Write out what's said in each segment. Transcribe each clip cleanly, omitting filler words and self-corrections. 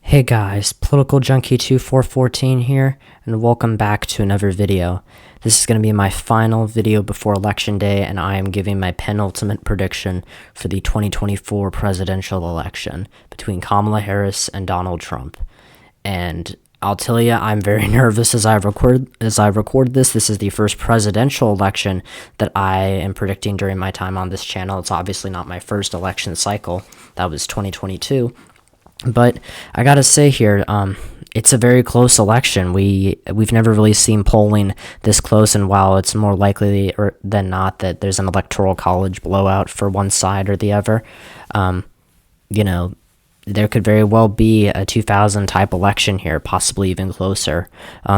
Hey guys, Political Junkie 2414 here, and welcome back to another video. This is going to be my final video before Election Day, and I am giving my penultimate prediction for the 2024 presidential election between Kamala Harris and Donald Trump. And I'll tell you, I'm very nervous as I record this. This is the first presidential election that I am predicting during my time on this channel. It's obviously not my first election cycle. That was 2022. But I gotta say here, it's a very close election. We've never really seen polling this close, and while it's more likely than not that there's an electoral college blowout for one side or the other, there could very well be a 2000 type election here, possibly even closer.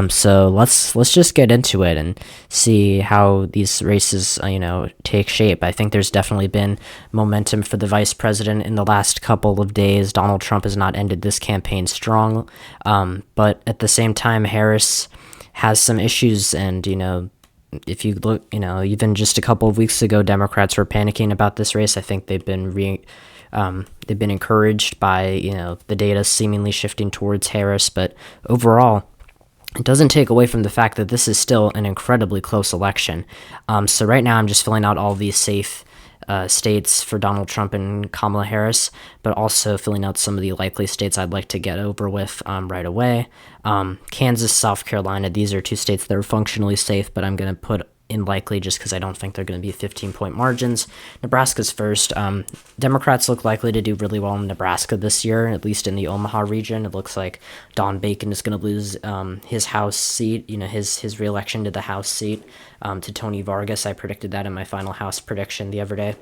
So let's just get into it and see how these races, take shape. I think there's definitely been momentum for the vice president in the last couple of days. Donald Trump has not ended this campaign strong, but at the same time, Harris has some issues, and if you look, even just a couple of weeks ago, Democrats were panicking about this race. I think they've been encouraged by, the data seemingly shifting towards Harris, but overall, it doesn't take away from the fact that this is still an incredibly close election. So right now I'm just filling out all these safe states for Donald Trump and Kamala Harris, but also filling out some of the likely states I'd like to get over with right away. Kansas, South Carolina, these are two states that are functionally safe, but I'm going to put in likely just because I don't think they're going to be 15-point margins. Nebraska's first. Democrats look likely to do really well in Nebraska this year, at least in the Omaha region. It looks like Don Bacon is going to lose his House seat, his reelection to the House seat to Tony Vargas. I predicted that in my final House prediction the other day.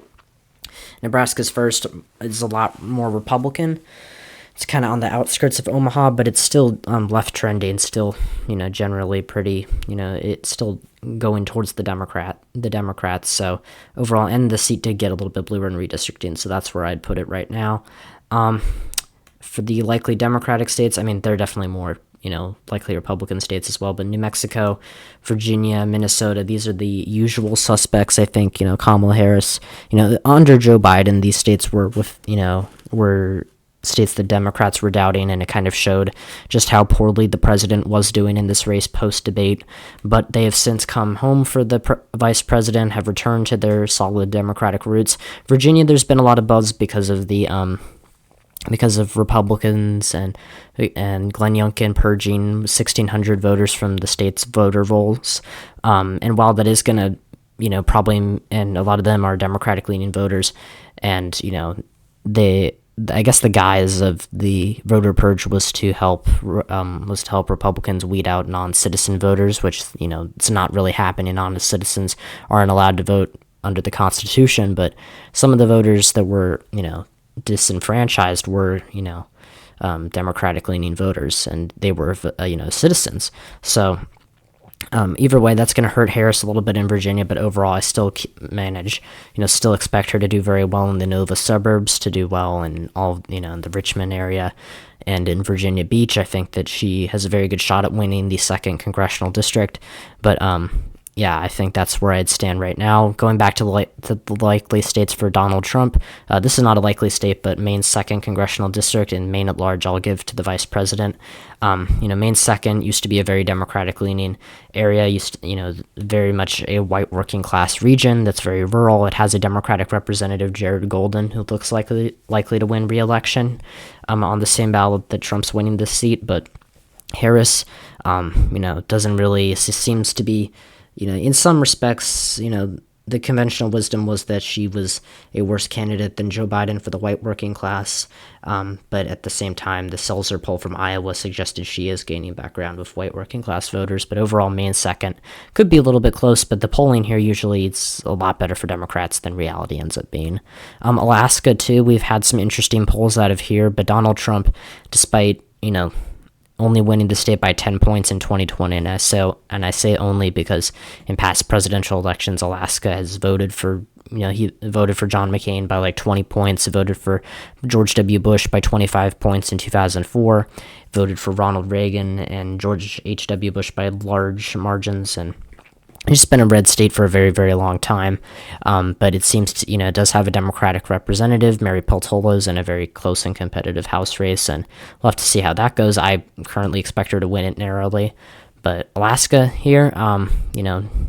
Nebraska's first is a lot more Republican. It's kind of on the outskirts of Omaha, but it's still left trending, still, generally pretty, it's still going towards the Democrats. So overall, and the seat did get a little bit bluer in redistricting, so that's where I'd put it right now. For the likely Democratic states, they're definitely more, likely Republican states as well, but New Mexico, Virginia, Minnesota, these are the usual suspects. I think, Kamala Harris, under Joe Biden, these states were states the Democrats were doubting, and it kind of showed just how poorly the president was doing in this race post-debate. But they have since come home for the vice president, have returned to their solid Democratic roots. Virginia, there's been a lot of buzz because of the because of Republicans and Glenn Youngkin purging 1,600 voters from the state's voter rolls. And while that is going to, probably, and a lot of them are Democratic-leaning voters, and I guess the guise of the voter purge was to help Republicans weed out non-citizen voters, which it's not really happening. Non-citizens aren't allowed to vote under the Constitution, but some of the voters that were disenfranchised were Democratic-leaning voters, and they were citizens. So either way, that's going to hurt Harris a little bit in Virginia, but overall, I still still expect her to do very well in the Nova suburbs, to do well in all, in the Richmond area, and in Virginia Beach. I think that she has a very good shot at winning the 2nd congressional district, but I think that's where I'd stand right now. Going back to the likely states for Donald Trump, this is not a likely state, but Maine's 2nd congressional district and Maine at large, I'll give to the vice president. Maine's 2nd used to be a very Democratic-leaning area, very much a white working-class region that's very rural. It has a Democratic representative, Jared Golden, who looks likely to win re-election on the same ballot that Trump's winning this seat, but Harris, doesn't really, seems to be, in some respects, the conventional wisdom was that she was a worse candidate than Joe Biden for the white working class. But at the same time, the Seltzer poll from Iowa suggested she is gaining background with white working class voters. But overall, Maine's 2nd could be a little bit close, but the polling here usually it's a lot better for Democrats than reality ends up being. Alaska, too, we've had some interesting polls out of here, but Donald Trump, despite, only winning the state by 10 points in 2020, and I say only because in past presidential elections, Alaska has voted for, he voted for John McCain by like 20 points, voted for George W. Bush by 25 points in 2004, voted for Ronald Reagan and George H.W. Bush by large margins, and It's been a red state for a very, very long time, but it seems to, it does have a Democratic representative. Mary Peltola's in a very close and competitive House race, and we'll have to see how that goes. I currently expect her to win it narrowly, but Alaska here,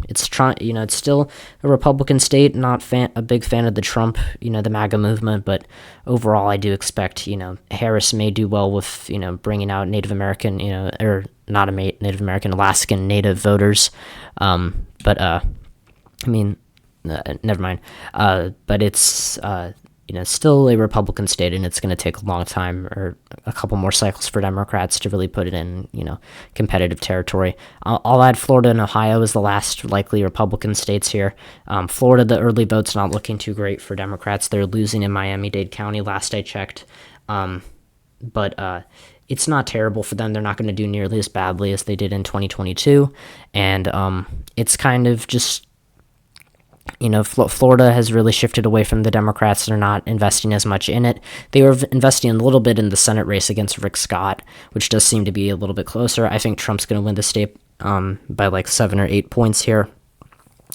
it's it's still a Republican state. Not a big fan of the Trump, the MAGA movement, but overall, I do expect, Harris may do well with, bringing out Native American, or not Native American, Alaskan Native voters. Never mind. But it's, still a Republican state, and it's going to take a long time or a couple more cycles for Democrats to really put it in, competitive territory. I'll add Florida and Ohio as the last likely Republican states here. Florida, the early vote's not looking too great for Democrats. They're losing in Miami-Dade County last I checked. But it's not terrible for them. They're not going to do nearly as badly as they did in 2022. And it's kind of just, Florida has really shifted away from the Democrats. They're not investing as much in it. They were investing a little bit in the Senate race against Rick Scott, which does seem to be a little bit closer. I think Trump's going to win the state by like 7 or 8 points here.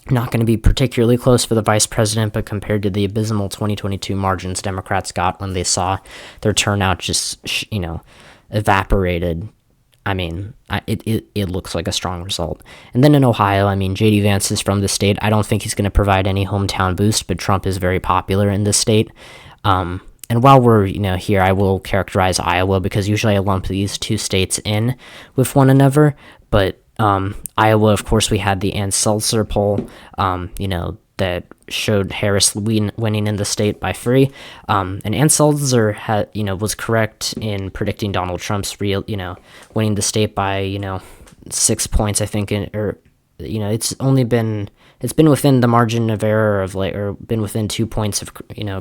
Not going to be particularly close for the vice president, but compared to the abysmal 2022 margins Democrats got when they saw their turnout just, evaporated, it looks like a strong result. And then in Ohio, J.D. Vance is from the state. I don't think he's going to provide any hometown boost, but Trump is very popular in this state. And while we're, here, I will characterize Iowa, because usually I lump these two states in with one another, but Iowa, of course, we had the Ann Seltzer poll, that showed Harris winning in the state by 3. And Ann Seltzer was correct in predicting Donald Trump's winning the state by 6 points, I think, it's been within the margin of error of or been within 2 points of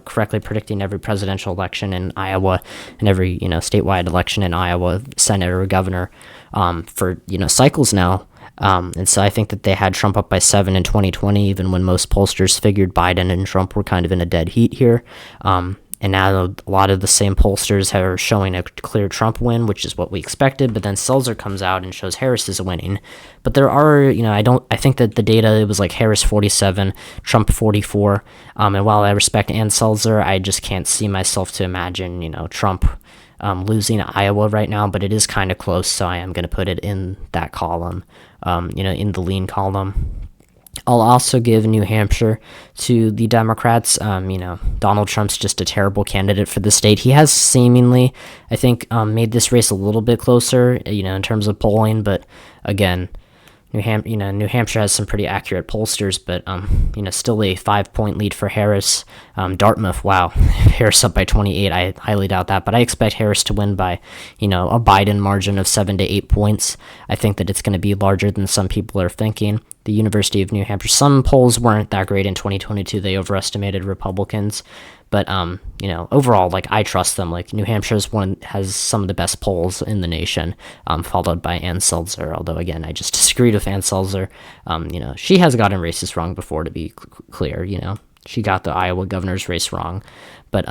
correctly predicting every presidential election in Iowa and every statewide election in Iowa, Senate or governor, for cycles now. And so I think that they had Trump up by 7 in 2020, even when most pollsters figured Biden and Trump were kind of in a dead heat here. And now a lot of the same pollsters are showing a clear Trump win, which is what we expected. But then Seltzer comes out and shows Harris is winning. But there are, I think that the data, it was like Harris 47, Trump 44. And while I respect Ann Seltzer, I just can't see myself to imagine, Trump losing Iowa right now. But it is kind of close, so I am going to put it in that column, in the lean column. I'll also give New Hampshire to the Democrats. Donald Trump's just a terrible candidate for the state. He has seemingly, I think, made this race a little bit closer, in terms of polling. But again, New Hampshire has some pretty accurate pollsters, but still a 5-point lead for Harris. Dartmouth, wow, Harris up by 28. I highly doubt that, but I expect Harris to win by, a Biden margin of 7 to 8 points. I think that it's going to be larger than some people are thinking. The University of New Hampshire, some polls weren't that great in 2022. They overestimated Republicans. But, overall, I trust them. New Hampshire has some of the best polls in the nation, followed by Ann Seltzer. Although, again, I just disagreed with Ann Seltzer. She has gotten races wrong before, to be clear. She got the Iowa governor's race wrong. But,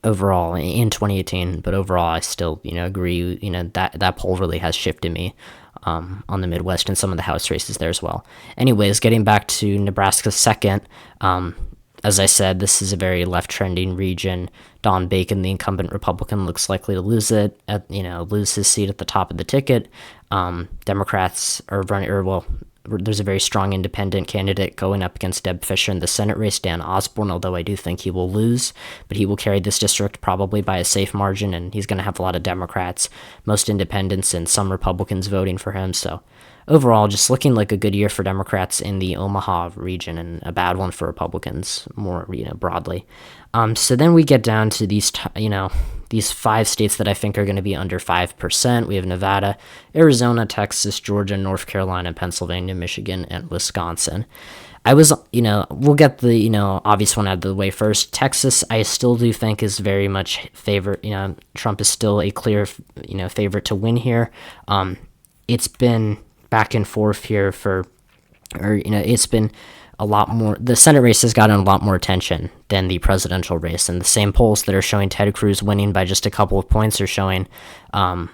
overall, in 2018, but overall, I still, agree, that poll really has shifted me. On the Midwest and some of the House races there as well. Anyways, getting back to Nebraska's second, as I said, this is a very left-trending region. Don Bacon, the incumbent Republican, looks likely to lose lose his seat at the top of the ticket. Democrats are running, there's a very strong independent candidate going up against Deb Fischer in the Senate race, Dan Osborne, although I do think he will lose, but he will carry this district probably by a safe margin, and he's going to have a lot of Democrats, most independents, and some Republicans voting for him. So overall, just looking like a good year for Democrats in the Omaha region and a bad one for Republicans more, broadly. So then we get down to these, these 5 states that I think are going to be under 5%. We have Nevada, Arizona, Texas, Georgia, North Carolina, Pennsylvania, Michigan, and Wisconsin. We'll get the, obvious one out of the way first. Texas, I still do think is very much favorite. Trump is still a clear, favorite to win here. It's been back and forth here it's been a lot more. The Senate race has gotten a lot more attention than the presidential race, and the same polls that are showing Ted Cruz winning by just a couple of points are showing, Kamala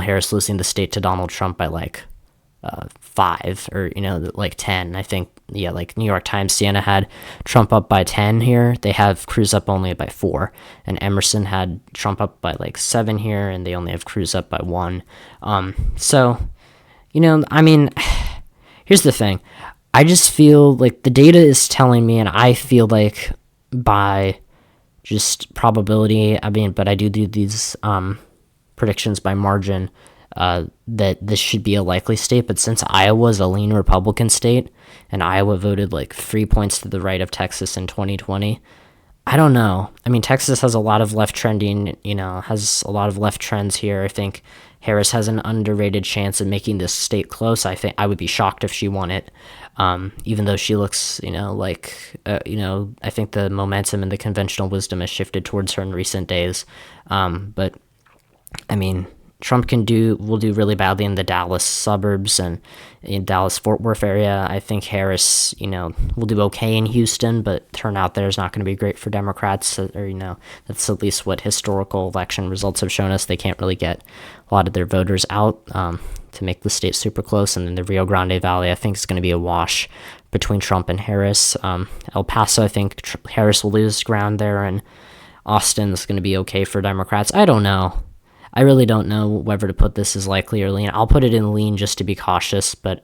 Harris losing the state to Donald Trump by 5 or like 10. I think, yeah, like New York Times, Siena had Trump up by 10 here. They have Cruz up only by 4, and Emerson had Trump up by like 7 here, and they only have Cruz up by 1. So I mean, here's the thing. I just feel like the data is telling me, and I feel like by just probability, I mean, but I do these predictions by margin, that this should be a likely state. But since Iowa is a lean Republican state, and Iowa voted like 3 points to the right of Texas in 2020, I don't know. I mean, Texas has a lot of left trending, has a lot of left trends here. I think Harris has an underrated chance of making this state close. I think I would be shocked if she won it, even though she looks, I think the momentum and the conventional wisdom has shifted towards her in recent days. But I mean, Trump will do really badly in the Dallas suburbs and in Dallas-Fort Worth area. I think Harris, will do okay in Houston, but turnout there is not going to be great for Democrats. Or, that's at least what historical election results have shown us. They can't really get a lot of their voters out to make the state super close. And then the Rio Grande Valley, I think, is going to be a wash between Trump and Harris. El Paso, I think Harris will lose ground there, and Austin's going to be okay for Democrats. I don't know. I really don't know whether to put this as likely or lean. I'll put it in lean just to be cautious, but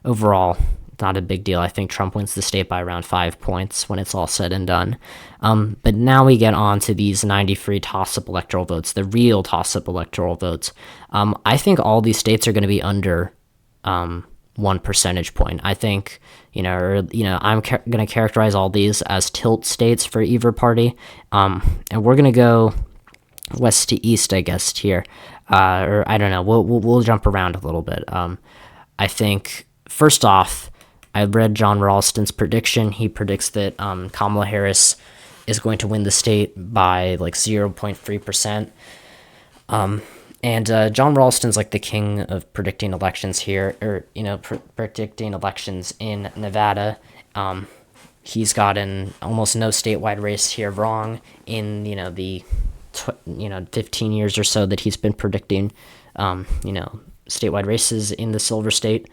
overall, not a big deal. I think Trump wins the state by around 5 points when it's all said and done. But now we get on to these 93 toss-up electoral votes, the real toss-up electoral votes. I think all these states are going to be under 1 percentage point. I think, I'm going to characterize all these as tilt states for either party, and we're going to go west to east, I guess, here, or I don't know. We'll jump around a little bit. I think first off, I read John Ralston's prediction. He predicts that Kamala Harris is going to win the state by like 0.3%. And John Ralston's like the king of predicting elections here, or predicting elections in Nevada. He's gotten almost no statewide race here wrong in the 15 years or so that he's been predicting, statewide races in the Silver State.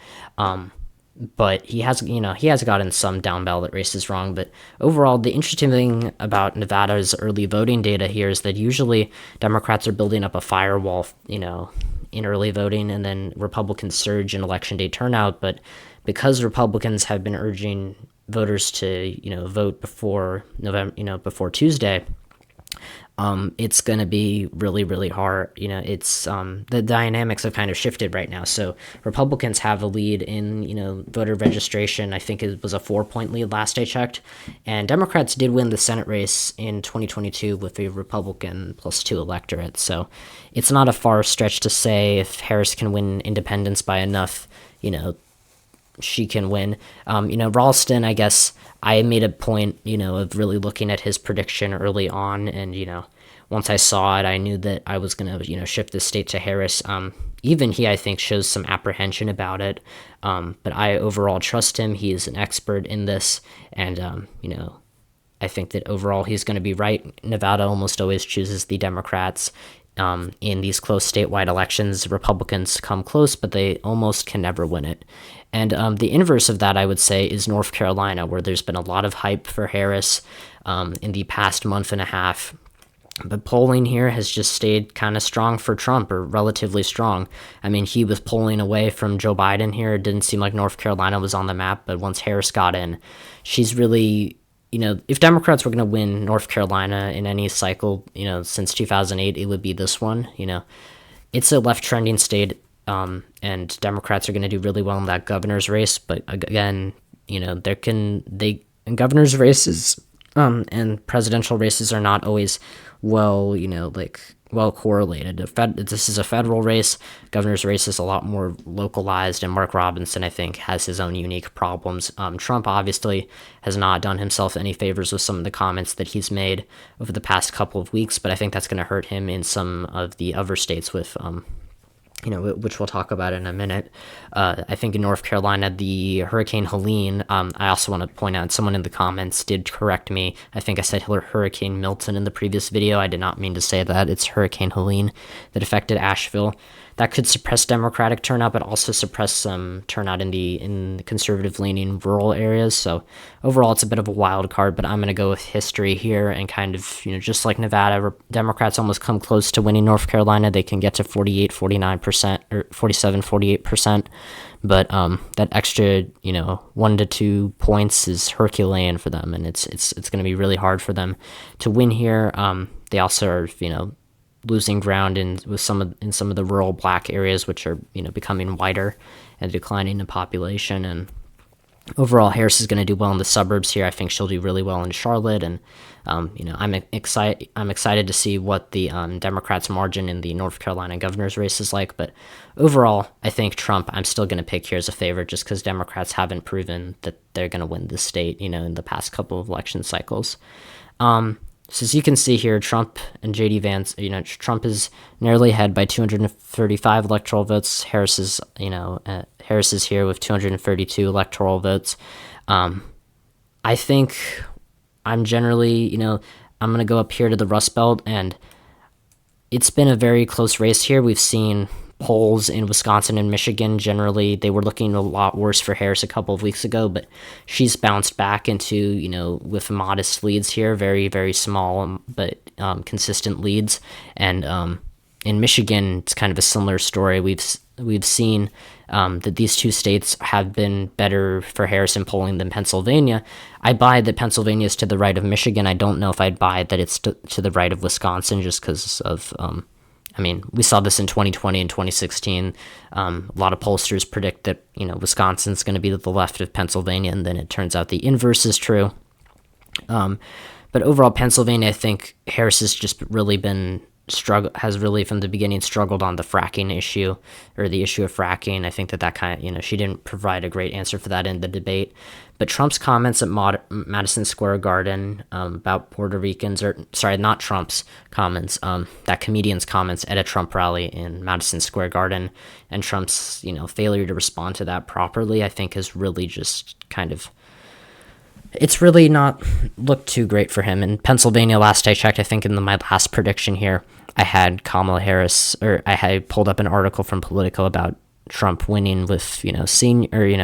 But he has gotten some down ballot races wrong. But overall, the interesting thing about Nevada's early voting data here is that usually Democrats are building up a firewall, in early voting, and then Republicans surge in election day turnout. But because Republicans have been urging voters to, vote before November, before Tuesday, it's going to be really, really hard. It's the dynamics have kind of shifted right now. So Republicans have a lead in, voter registration. I think it was a 4-point lead last I checked. And Democrats did win the Senate race in 2022 with a Republican +2 electorate. So it's not a far stretch to say if Harris can win independents by enough, she can win. Ralston, I guess I made a point, of really looking at his prediction early on. And, once I saw it, I knew that I was going to, shift the state to Harris. Even he, I think, shows some apprehension about it. But I overall trust him. He is an expert in this. And, I think that overall he's going to be right. Nevada almost always chooses the Democrats. In these close statewide elections, Republicans come close, but they almost can never win it. And the inverse of that, I would say, is North Carolina, where there's been a lot of hype for Harris in the past month and a half. But polling here has just stayed kind of strong for Trump, or relatively strong. I mean, he was polling away from Joe Biden here. It didn't seem like North Carolina was on the map, but once Harris got in, she's really, if Democrats were going to win North Carolina in any cycle, since 2008, it would be this one. It's a left trending state, and Democrats are going to do really well in that governor's race. But again, governor's races and presidential races are not always well correlated. This is a federal race. Governor's race is a lot more localized, and Mark Robinson, I think, has his own unique problems. Trump obviously has not done himself any favors with some of the comments that he's made over the past couple of weeks, but I think that's going to hurt him in some of the other states with which we'll talk about in a minute. I think in North Carolina, the Hurricane Helene, I also want to point out, someone in the comments did correct me. I think I said Hurricane Milton in the previous video. I did not mean to say that. It's Hurricane Helene that affected Asheville. That could suppress Democratic turnout, but also suppress some turnout in the conservative-leaning rural areas. So overall, it's a bit of a wild card, but I'm going to go with history here and kind of, just like Nevada, Democrats almost come close to winning North Carolina. They can get to 48, 49%, or 47, 48%. But that extra, 1 to 2 points is Herculean for them, and it's going to be really hard for them to win here. They also are, losing ground in some of the rural black areas, which are becoming whiter and declining in population. And overall, Harris is going to do well in the suburbs here. I think she'll do really well in Charlotte, and I'm excited to see what the Democrats' margin in the North Carolina governor's race is like. But overall, I think Trump, I'm still going to pick here as a favorite, just because Democrats haven't proven that they're going to win the state, in the past couple of election cycles. So as you can see here, Trump and J.D. Vance, Trump is narrowly ahead by 235 electoral votes. Harris is here with 232 electoral votes. I think I'm generally, I'm going to go up here to the Rust Belt, and it's been a very close race here. We've seen polls in Wisconsin and Michigan. Generally, they were looking a lot worse for Harris a couple of weeks ago, but she's bounced back into, with modest leads here, very, very small, but consistent leads. And in Michigan, it's kind of a similar story. We've seen that these two states have been better for Harris in polling than Pennsylvania. I buy that Pennsylvania is to the right of Michigan. I don't know if I'd buy that it's to the right of Wisconsin, just because of we saw this in 2020 and 2016. A lot of pollsters predict that, Wisconsin's going to be to the left of Pennsylvania, and then it turns out the inverse is true. But overall, Pennsylvania, I think Harris has just really has really from the beginning struggled on the fracking issue, or the issue of fracking. I think that kind of, she didn't provide a great answer for that in the debate. But Trump's comments at Madison Square Garden about Puerto Ricans, not Trump's comments, that comedian's comments at a Trump rally in Madison Square Garden, and Trump's, failure to respond to that properly, I think has really just kind of, it's really not looked too great for him. In Pennsylvania, last I checked, I think in my last prediction here, I had Kamala Harris, or I had pulled up an article from Politico about Trump winning with,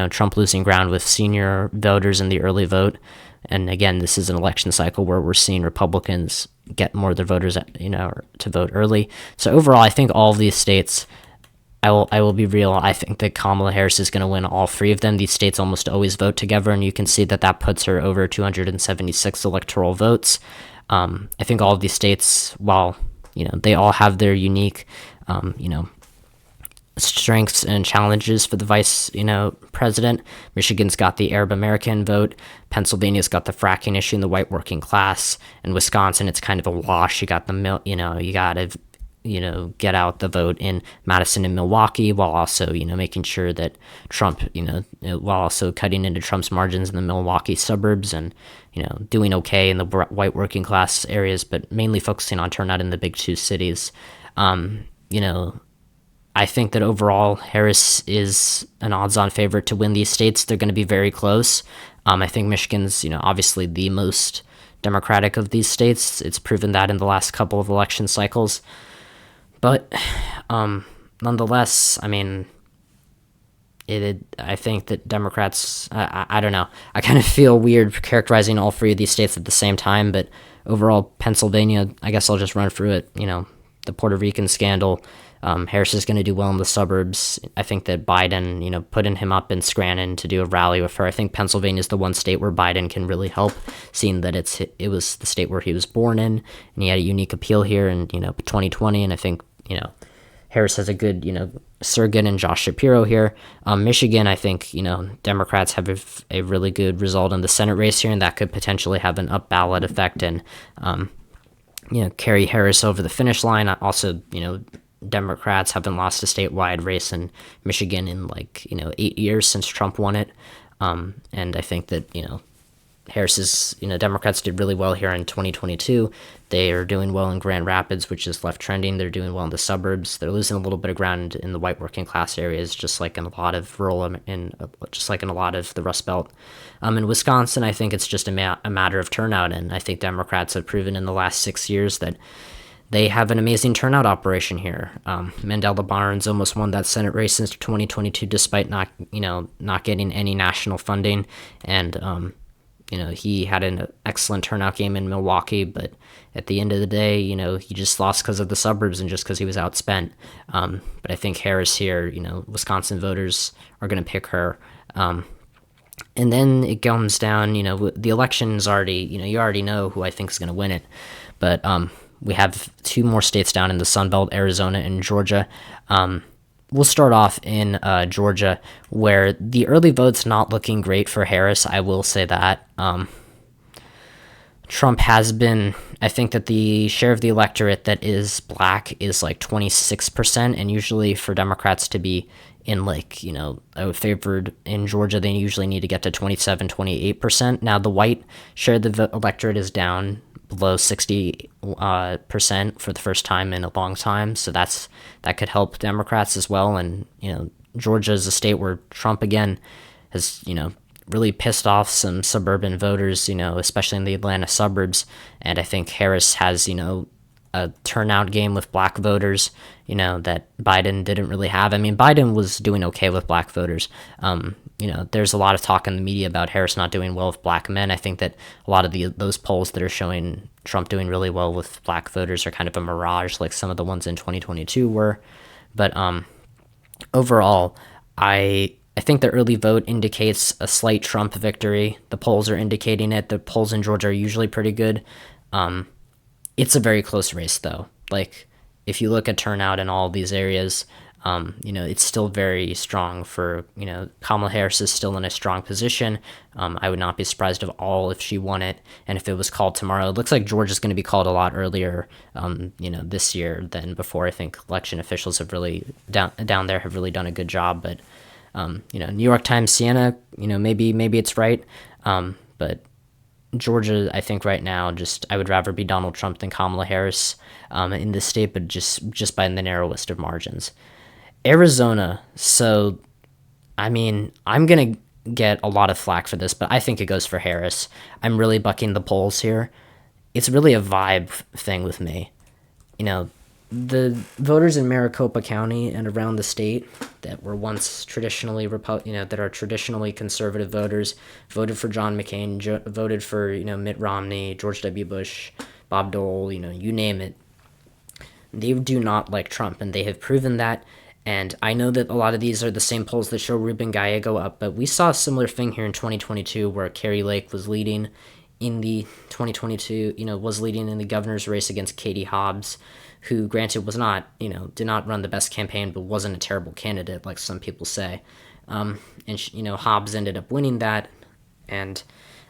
Trump losing ground with senior voters in the early vote. And again, this is an election cycle where we're seeing Republicans get more of their voters, to vote early. So overall, I think all of these states, I will be real. I think that Kamala Harris is going to win all three of them. These states almost always vote together, and you can see that puts her over 276 electoral votes. I think all of these states, while they all have their unique, strengths and challenges for the vice, president. Michigan's got the Arab American vote. Pennsylvania's got the fracking issue in the white working class. And Wisconsin, it's kind of a wash. You got you got to, get out the vote in Madison and Milwaukee, while also, making sure that Trump, while also cutting into Trump's margins in the Milwaukee suburbs, and, doing okay in the white working class areas, but mainly focusing on turnout in the big two cities. I think that overall Harris is an odds-on favorite to win these states. They're going to be very close. I think Michigan's, obviously the most Democratic of these states. It's proven that in the last couple of election cycles. But nonetheless, I think that Democrats, I don't know. I kind of feel weird characterizing all three of these states at the same time, but overall, Pennsylvania, I guess I'll just run through it. The Puerto Rican scandal. Harris is going to do well in the suburbs. I think that Biden, putting him up in Scranton to do a rally with her. I think Pennsylvania is the one state where Biden can really help, seeing that it was the state where he was born in, and he had a unique appeal here in 2020. And I think Harris has a good surrogate in Josh Shapiro here. Michigan, I think Democrats have a really good result in the Senate race here, and that could potentially have an up ballot effect and carry Harris over the finish line. Also, Democrats haven't lost a statewide race in Michigan in 8 years since Trump won it. And I think that, Harris's, Democrats did really well here in 2022. They are doing well in Grand Rapids, which is left trending. They're doing well in the suburbs. They're losing a little bit of ground in the white working class areas, just like in a lot of just like in a lot of the Rust Belt. In Wisconsin, I think it's just a matter of turnout, and I think Democrats have proven in the last 6 years that they have an amazing turnout operation here. Mandela Barnes almost won that Senate race since 2022, despite not getting any national funding, and he had an excellent turnout game in Milwaukee, but at the end of the day, he just lost because of the suburbs and just because he was outspent. But I think Harris here, Wisconsin voters are going to pick her. And then it comes down, the election's already, you already know who I think is going to win it. But we have two more states down in the Sun Belt, Arizona and Georgia. We'll start off in Georgia, where the early vote's not looking great for Harris. I will say that. Trump has been, I think that the share of the electorate that is black is like 26%, and usually for Democrats to be in favored in Georgia, they usually need to get to 27, 28%. Now the white share of the electorate is down below 60% for the first time in a long time, so that could help Democrats as well. And Georgia is a state where Trump again has really pissed off some suburban voters, especially in the Atlanta suburbs, and I think Harris has a turnout game with black voters, that Biden didn't really have. I mean, Biden was doing okay with black voters. There's a lot of talk in the media about Harris not doing well with black men. I think that a lot of those polls that are showing Trump doing really well with black voters are kind of a mirage, like some of the ones in 2022 were. But overall, I think the early vote indicates a slight Trump victory. The polls are indicating it. The polls in Georgia are usually pretty good. It's a very close race, though. Like, if you look at turnout in all these areas, it's still very strong for, Kamala Harris is still in a strong position. I would not be surprised at all if she won it. And if it was called tomorrow, it looks like Georgia's going to be called a lot earlier, this year than before. I think election officials have really, down there have really done a good job. But, New York Times, Siena, maybe it's right. But Georgia, I think right now, I would rather be Donald Trump than Kamala Harris in this state, but just by the narrowest of margins. Arizona, so, I mean, I'm going to get a lot of flack for this, but I think it goes for Harris. I'm really bucking the polls here. It's really a vibe thing with me. The voters in Maricopa County and around the state that were once traditionally that are traditionally conservative voters voted for John McCain, voted for Mitt Romney, George W. Bush, Bob Dole, you name it. They do not like Trump, and they have proven that. And I know that a lot of these are the same polls that show Ruben Gallego up, but we saw a similar thing here in 2022 where Kari Lake was leading in the 2022, was leading in the governor's race against Katie Hobbs, who, granted, was not, did not run the best campaign, but wasn't a terrible candidate, like some people say. And, Hobbs ended up winning that. And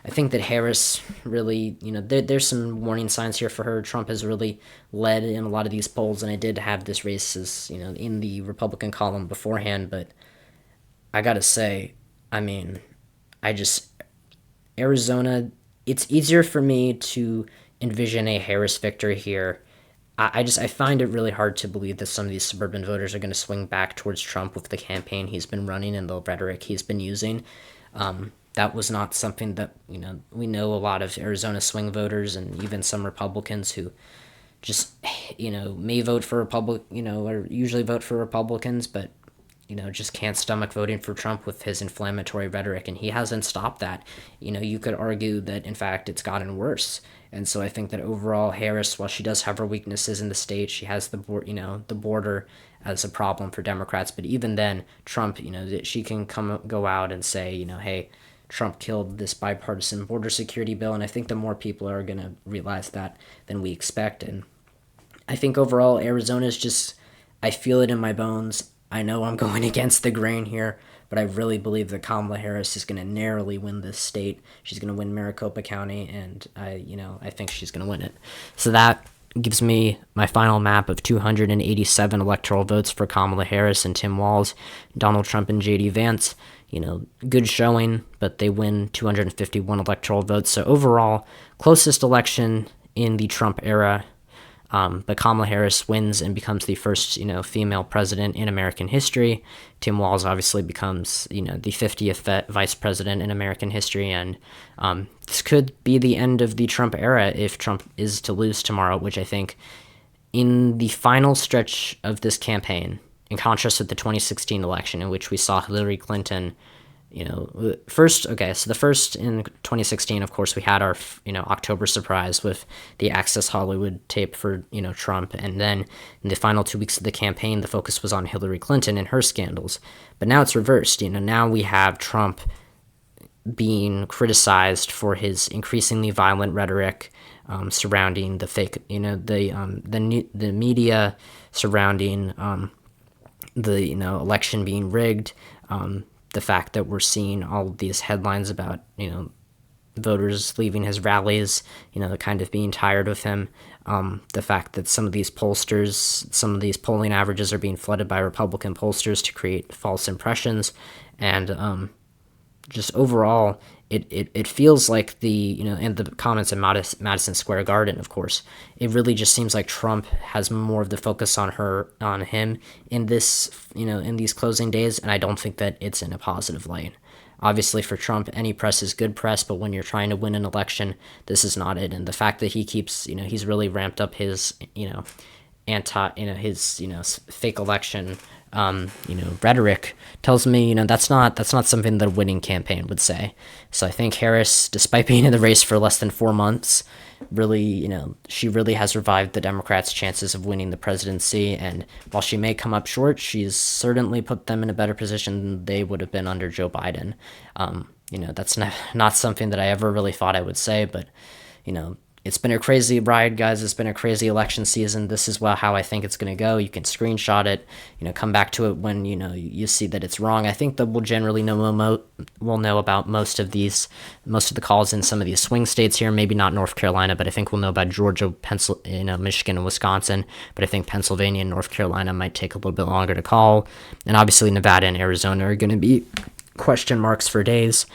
I think that Harris really, there's some warning signs here for her. Trump has really led in a lot of these polls, and I did have this race as, in the Republican column beforehand, but I gotta say, I mean, Arizona, it's easier for me to envision a Harris victory here. I find it really hard to believe that some of these suburban voters are going to swing back towards Trump with the campaign he's been running and the rhetoric he's been using. That was not something that, we know a lot of Arizona swing voters and even some Republicans who just, may vote for or usually vote for Republicans, but, just can't stomach voting for Trump with his inflammatory rhetoric, and he hasn't stopped that. You could argue that, in fact, it's gotten worse. And so I think that overall, Harris, while she does have her weaknesses in the state, she has the border as a problem for Democrats. But even then, Trump, she can go out and say, hey, Trump killed this bipartisan border security bill, and I think the more people are going to realize that than we expect. And I think overall, Arizona's just, I feel it in my bones. I know I'm going against the grain here, but I really believe that Kamala Harris is going to narrowly win this state. She's going to win Maricopa County, and I think she's going to win it. So that gives me my final map of 287 electoral votes for Kamala Harris and Tim Walz, Donald Trump and J.D. Vance. Good showing, but they win 251 electoral votes. So overall, closest election in the Trump era. But Kamala Harris wins and becomes the first, female president in American history. Tim Walz obviously becomes, the 50th vice president in American history. And this could be the end of the Trump era if Trump is to lose tomorrow, which I think in the final stretch of this campaign, in contrast with the 2016 election in which we saw Hillary Clinton, the first in 2016, of course, we had our, October surprise with the Access Hollywood tape for, Trump. And then in the final 2 weeks of the campaign, the focus was on Hillary Clinton and her scandals. But now it's reversed. Now we have Trump being criticized for his increasingly violent rhetoric surrounding the fake, the media surrounding the election being rigged, the fact that we're seeing all of these headlines about voters leaving his rallies, kind of being tired of him, the fact that some of these polling averages are being flooded by Republican pollsters to create false impressions, and just overall, it feels like and the comments in Madison Square Garden, of course, it really just seems like Trump has more of the focus on him in this, in these closing days, and I don't think that it's in a positive light. Obviously, for Trump, any press is good press, but when you're trying to win an election, this is not it. And the fact that he keeps, he's really ramped up his, his fake election rhetoric tells me, that's not something that a winning campaign would say. So I think Harris, despite being in the race for less than 4 months, really, she really has revived the Democrats' chances of winning the presidency. And while she may come up short, she's certainly put them in a better position than they would have been under Joe Biden. That's not something that I ever really thought I would say, but, it's been a crazy ride, guys. It's been a crazy election season. This is how I think it's going to go. You can screenshot it, come back to it when, you see that it's wrong. I think that we'll generally we'll know about most of the calls in some of these swing states here. Maybe not North Carolina, but I think we'll know about Georgia, Michigan, and Wisconsin. But I think Pennsylvania and North Carolina might take a little bit longer to call. And obviously Nevada and Arizona are going to be question marks for days.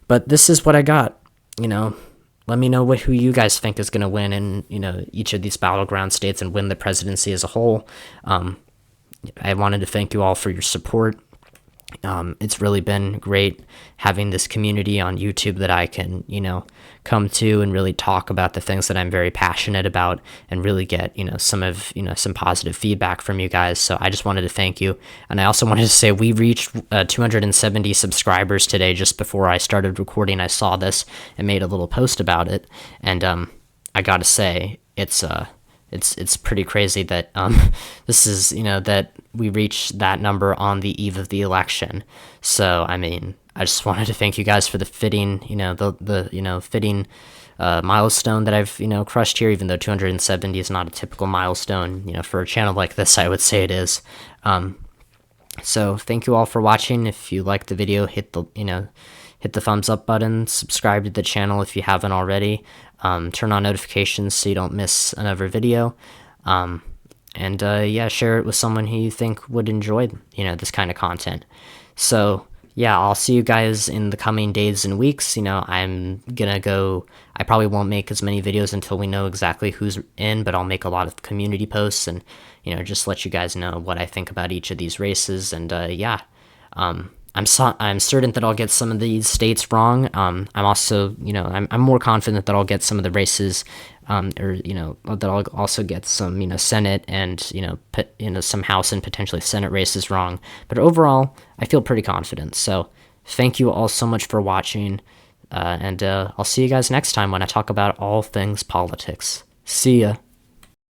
But this is what I got, Let me know who you guys think is going to win in, each of these battleground states and win the presidency as a whole. I wanted to thank you all for your support. It's really been great having this community on YouTube that I can, come to and really talk about the things that I'm very passionate about and really get, some positive feedback from you guys. So I just wanted to thank you. And I also wanted to say we reached 270 subscribers today. Just before I started recording, I saw this and made a little post about it. And I got to say, it's pretty crazy that this is, that we reached that number on the eve of the election. So, I just wanted to thank you guys for the fitting, fitting milestone that I've, crushed here, even though 270 is not a typical milestone, for a channel like this, I would say it is. So thank you all for watching. If you liked the video, hit the thumbs up button, subscribe to the channel if you haven't already, turn on notifications so you don't miss another video, and share it with someone who you think would enjoy, this kind of content. So yeah, I'll see you guys in the coming days and weeks. I'm gonna go, I probably won't make as many videos until we know exactly who's in, but I'll make a lot of community posts and, just let you guys know what I think about each of these races. And I'm certain that I'll get some of these states wrong. I'm also, I'm more confident that I'll get some of the races, that I'll also get some, Senate and, some House and potentially Senate races wrong. But overall, I feel pretty confident. So thank you all so much for watching. And I'll see you guys next time when I talk about all things politics. See ya.